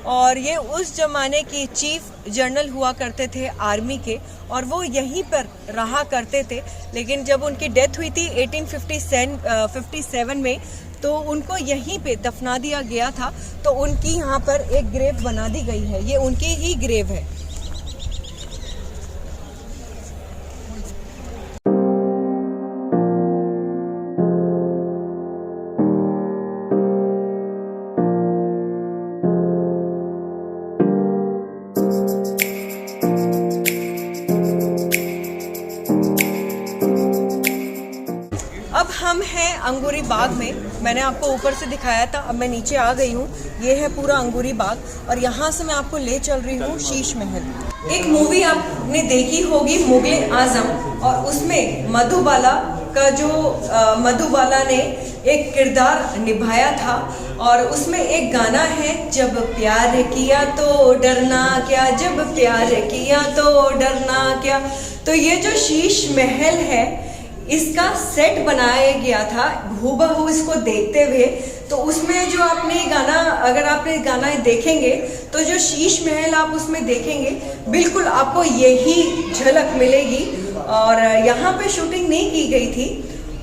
और ये उस ज़माने की चीफ जनरल हुआ करते थे आर्मी के, और वो यहीं पर रहा करते थे। लेकिन जब उनकी डेथ हुई थी 1857 में, तो उनको यहीं पे दफना दिया गया था। तो उनकी यहाँ पर एक ग्रेव बना दी गई है, ये उनकी ही ग्रेव है। अब हम हैं अंगूरी बाग में। मैंने आपको ऊपर से दिखाया था, अब मैं नीचे आ गई हूँ। ये है पूरा अंगूरी बाग, और यहाँ से मैं आपको ले चल रही हूँ शीश महल। एक मूवी आपने देखी होगी मुगले आजम, और उसमें मधुबाला का जो मधुबाला ने एक किरदार निभाया था, और उसमें एक गाना है, जब प्यार किया तो डरना क्या, जब प्यार किया तो डरना क्या। तो ये जो शीश महल है, इसका सेट बनाया गया था हूबहू इसको देखते हुए। तो उसमें जो आपने गाना, अगर आपने गाना देखेंगे तो जो शीश महल आप उसमें देखेंगे, बिल्कुल आपको यही झलक मिलेगी। और यहाँ पे शूटिंग नहीं की गई थी,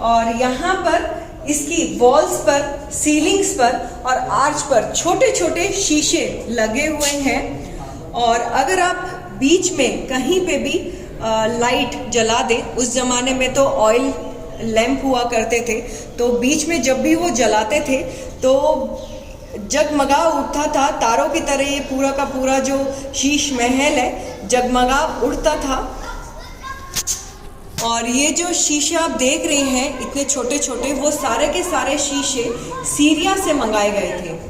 और यहाँ पर इसकी वॉल्स पर, सीलिंग्स पर और आर्च पर छोटे छोटे शीशे लगे हुए हैं। और अगर आप बीच में कहीं पे भी लाइट जला दे, उस ज़माने में तो ऑयल लैंप हुआ करते थे, तो बीच में जब भी वो जलाते थे तो जगमगा उठता था तारों की तरह। ये पूरा का पूरा जो शीश महल है जगमगा उड़ता था। और ये जो शीशे आप देख रहे हैं इतने छोटे छोटे, वो सारे के सारे शीशे सीरिया से मंगाए गए थे।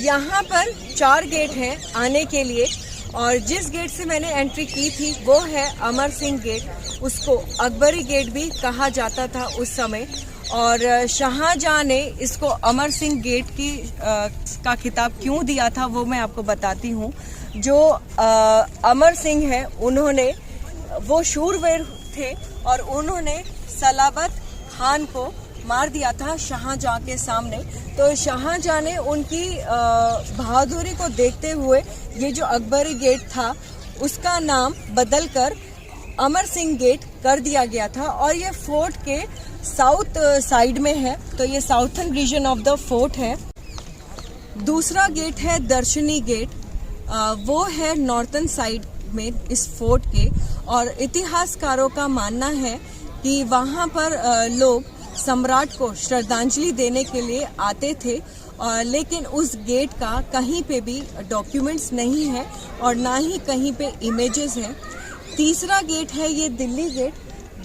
यहाँ पर 4 गेट हैं आने के लिए, और जिस गेट से मैंने एंट्री की थी वो है अमर सिंह गेट। उसको अकबरी गेट भी कहा जाता था उस समय, और शाहजहां ने इसको अमर सिंह गेट का खिताब क्यों दिया था वो मैं आपको बताती हूँ। जो अमर सिंह है, उन्होंने, वो शूरवीर थे, और उन्होंने सलाबत खान को मार दिया था शाहजहां के सामने। तो शाहजहां ने उनकी बहादुरी को देखते हुए ये जो अकबरी गेट था उसका नाम बदलकर अमर सिंह गेट कर दिया गया था। और ये फोर्ट के साउथ साइड में है, तो ये southern reason of the fort है। दूसरा गेट है दर्शनी गेट, वो है नॉर्थन साइड में इस फोर्ट के। और इतिहासकारों का मानना है कि वहाँ पर लोग सम्राट को श्रद्धांजलि देने के लिए आते थे, लेकिन उस गेट का कहीं पे भी डॉक्यूमेंट्स नहीं है और ना ही कहीं पे इमेजेस हैं। तीसरा गेट है ये दिल्ली गेट,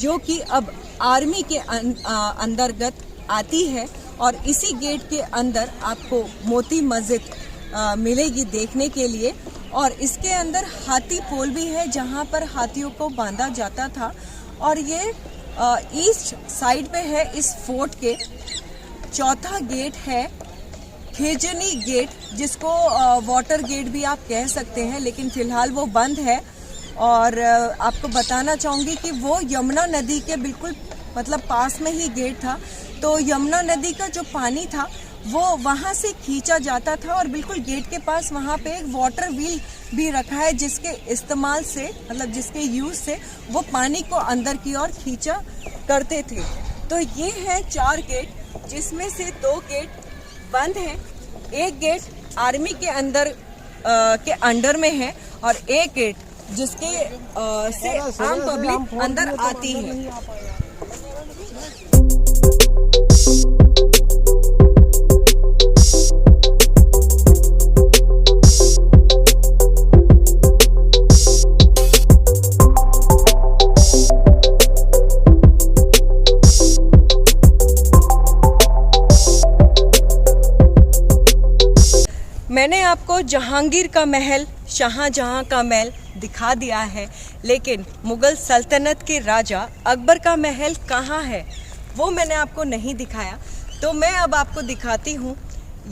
जो कि अब आर्मी के अंतर्गत आती है, और इसी गेट के अंदर आपको मोती मस्जिद मिलेगी देखने के लिए। और इसके अंदर हाथी पोल भी है जहाँ पर हाथियों को बांधा जाता था। और ये ईस्ट साइड पे है इस फोर्ट के। चौथा गेट है खेजनी गेट, जिसको वाटर गेट भी आप कह सकते हैं, लेकिन फिलहाल वो बंद है। और आपको बताना चाहूँगी कि वो यमुना नदी के बिल्कुल मतलब पास में ही गेट था। तो यमुना नदी का जो पानी था वो वहाँ से खींचा जाता था, और बिल्कुल गेट के पास वहाँ पे एक वाटर व्हील भी रखा है, जिसके इस्तेमाल से, मतलब जिसके यूज से वो पानी को अंदर की ओर खींचा करते थे। तो ये है 4 गेट, जिसमें से 2 गेट बंद हैं। एक गेट आर्मी के अंदर के अंडर में है, और एक गेट जिसके से आम पब्लिक अंदर आती है। मैंने आपको जहांगीर का महल, शाहजहां का महल दिखा दिया है, लेकिन मुगल सल्तनत के राजा अकबर का महल कहाँ है वो मैंने आपको नहीं दिखाया। तो मैं अब आपको दिखाती हूँ,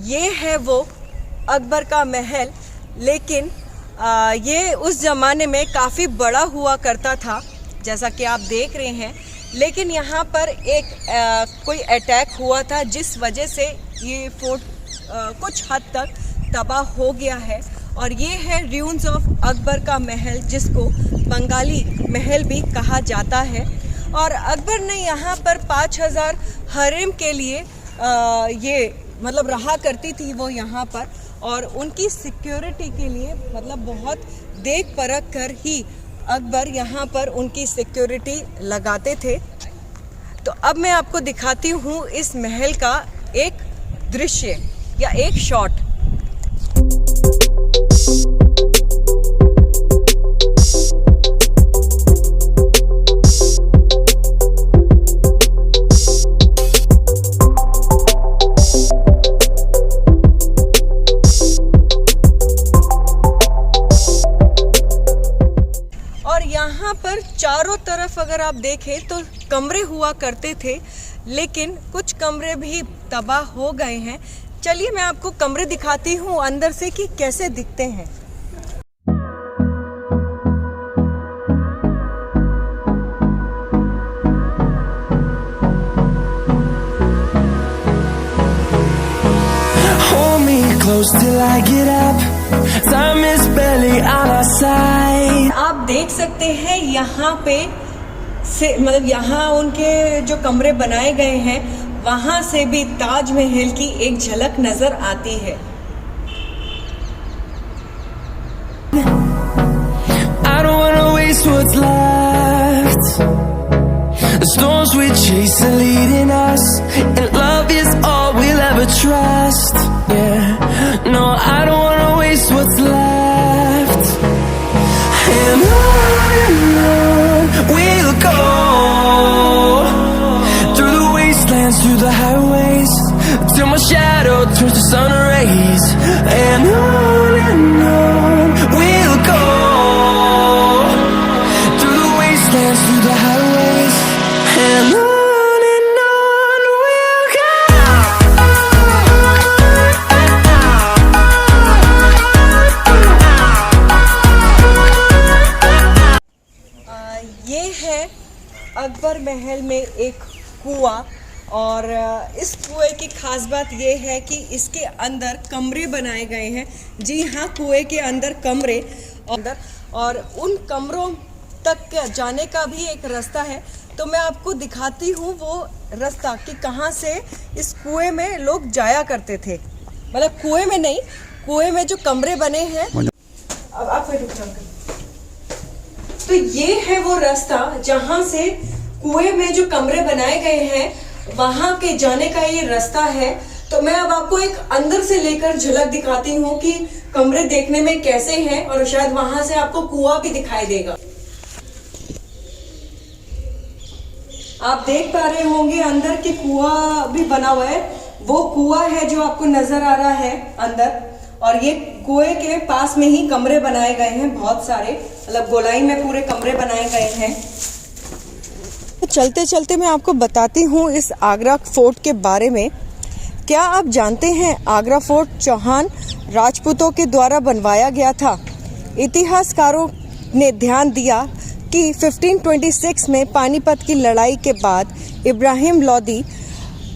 ये है वो अकबर का महल। लेकिन ये उस ज़माने में काफ़ी बड़ा हुआ करता था, जैसा कि आप देख रहे हैं। लेकिन यहाँ पर एक कोई अटैक हुआ था, जिस वजह से ये फोर्ट कुछ हद तक तबाह हो गया है। और ये है र्यून्स ऑफ अकबर का महल, जिसको बंगाली महल भी कहा जाता है। और अकबर ने यहाँ पर 5000 हरेम के लिए ये मतलब रहा करती थी वो यहाँ पर, और उनकी सिक्योरिटी के लिए मतलब बहुत देख परख कर ही अकबर यहाँ पर उनकी सिक्योरिटी लगाते थे। तो अब मैं आपको दिखाती हूँ इस महल का एक दृश्य या एक शॉट। यहाँ पर चारों तरफ अगर आप देखें तो कमरे हुआ करते थे, लेकिन कुछ कमरे भी तबाह हो गए हैं। चलिए मैं आपको कमरे दिखाती हूँ अंदर से कि कैसे दिखते हैं। Hold me close till I get up. Time is barely on our side. आप देख सकते हैं यहाँ पे से मतलब यहाँ उनके जो कमरे बनाए गए हैं, वहाँ से भी ताजमहल की एक झलक नजर आती है। I don't wanna waste what's left. The storms we chase are leading us, and love is all we'll ever trust. Yeah, no, I don't wanna waste what's left. And on we'll go, through the wastelands, through the highways, till my shadow turns to sun rays. And on we'll go, through the wastelands, through the highways, and on we'll go. ये है अकबर महल में एक कुआं, और इस कुएं की खास बात ये है कि इसके अंदर कमरे बनाए गए हैं। जी हाँ, कुएं के अंदर कमरे और उन कमरों तक जाने का भी एक रास्ता है। तो मैं आपको दिखाती हूँ वो रास्ता कि कहाँ से इस कुएं में लोग जाया करते थे। मतलब कुएं में नहीं, कुएं में जो कमरे बने हैं। अब आप तो ये है वो रास्ता जहाँ से कुएं में जो कमरे बनाए गए हैं वहां के जाने का ये रास्ता है। तो मैं अब आपको एक अंदर से लेकर झलक दिखाती हूँ कि कमरे देखने में कैसे हैं, और शायद वहां से आपको कुआं भी दिखाई देगा। आप देख पा रहे होंगे अंदर के कुआं भी बना हुआ है। वो कुआं है जो आपको नजर आ रहा है अंदर, और ये कुएं के पास में ही कमरे बनाए गए हैं बहुत सारे, मतलब गोलाई में पूरे कमरे बनाए गए हैं। तो चलते चलते मैं आपको बताती हूँ इस आगरा फोर्ट के बारे में। क्या आप जानते हैं आगरा फोर्ट चौहान राजपूतों के द्वारा बनवाया गया था। इतिहासकारों ने ध्यान दिया कि 1526 में पानीपत की लड़ाई के बाद इब्राहिम लोदी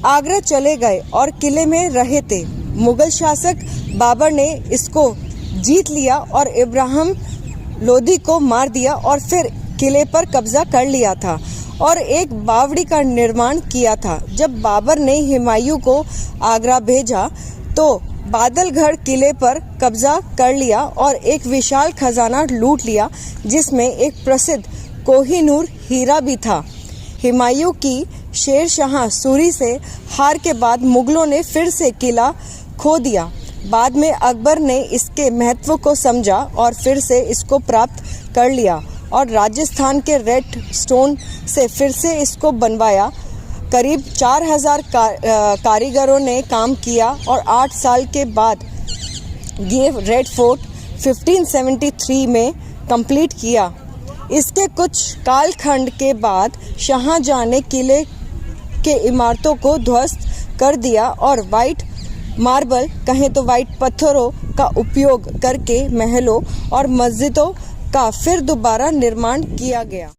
आगरा चले गए और किले में रहे थे। मुगल शासक बाबर ने इसको जीत लिया और इब्राहिम लोदी को मार दिया और फिर किले पर कब्जा कर लिया था और एक बावड़ी का निर्माण किया था। जब बाबर ने हुमायूं को आगरा भेजा तो बादलगढ़ किले पर कब्जा कर लिया और एक विशाल खजाना लूट लिया, जिसमें एक प्रसिद्ध कोहिनूर हीरा भी था। हुमायूं की शेर शाह सूरी से हार के बाद मुगलों ने फिर से किला खो दिया। बाद में अकबर ने इसके महत्व को समझा और फिर से इसको प्राप्त कर लिया और राजस्थान के रेड स्टोन से फिर से इसको बनवाया। करीब 4000 कारीगरों ने काम किया और 8 साल के बाद ये रेड फोर्ट 1573 में कंप्लीट किया। इसके कुछ कालखंड के बाद शाहजहां ने किले मुख्य इमारतों को ध्वस्त कर दिया और वाइट मार्बल कहें तो वाइट पत्थरों का उपयोग करके महलों और मस्जिदों का फिर दोबारा निर्माण किया गया।